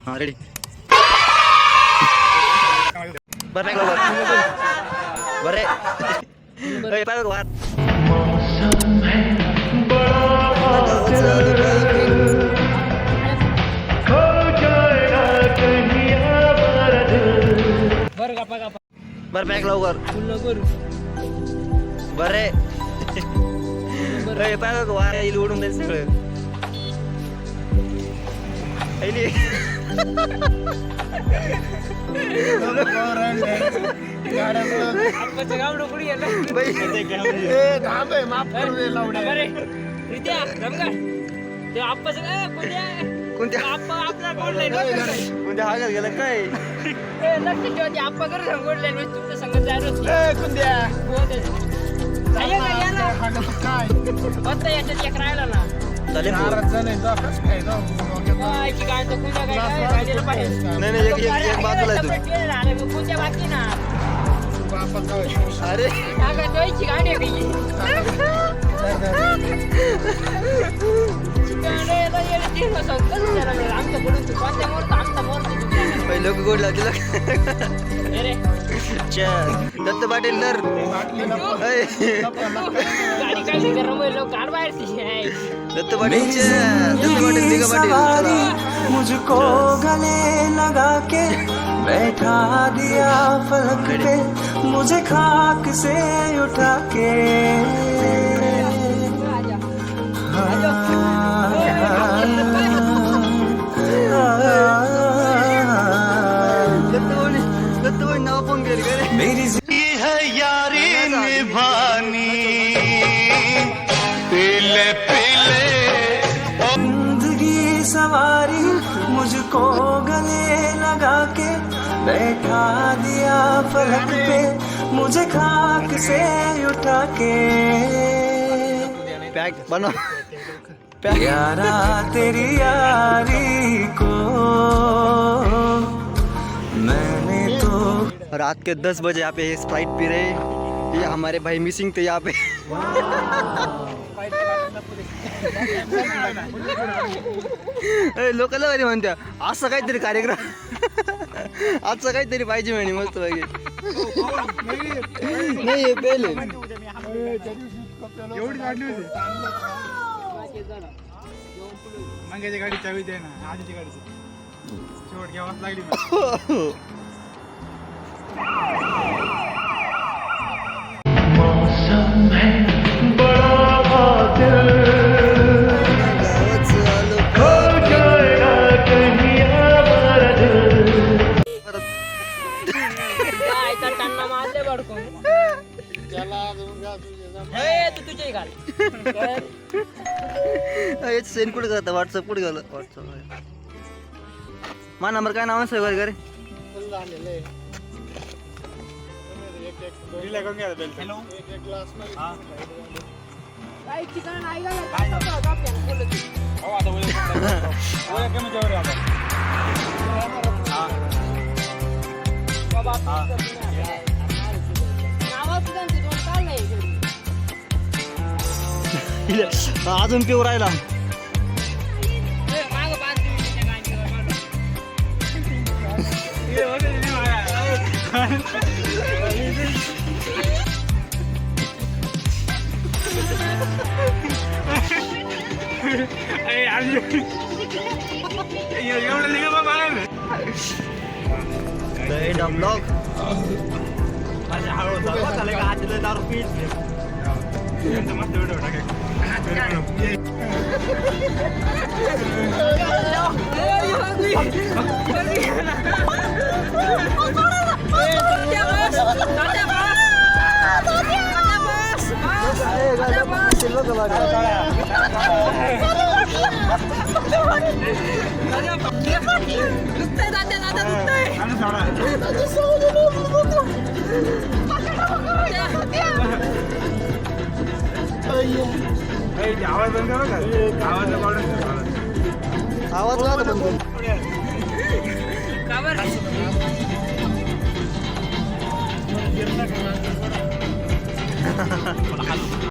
हाँ रेडी बरं बरे पाय बघ वाट बर बॅग लवकर बरे पाय बघ वार येईल उडून जाईल सगळं कोणत्या हागत गेलं काय अरे लोक गोड लावते दत्त पाटील तर दत्त पाटील मुझको गले लगा के बैठा दिया फलक पे मुझे खाक से उठा के मेरी है यारी निभानी पीले पीले जिंदगी सवारी मुझको गले लगा के बैठा दिया फलक पे मुझे खाक से उठा के पैक बनो प्यारा तेरी यारी को मैंने तो रात के 10 बजे यहाँ पे स्प्राइट पी रहे ये हमारे भाई मिसिंग थे यहाँ पे लोकांना भारी म्हणत्या असं काहीतरी कार्यक्रम आजचं काहीतरी पाहिजे म्हणे मस्त पाहिजे नाही पहिले एवढी वाढली होती मंग्याची गाडी चावी दे ना आजीची गाडीची शेवट घ्यावाच लागली मौसम है बड़ा बादल हो जाएगा कहीं हमारा दिल सेंड कुठे करता व्हॉट्सअप कुठे गेलं व्हॉट्सअप मा नंबर काय नाव आहे घरी अजून पिऊ राहिला आवाज बंद करा आवाज बंद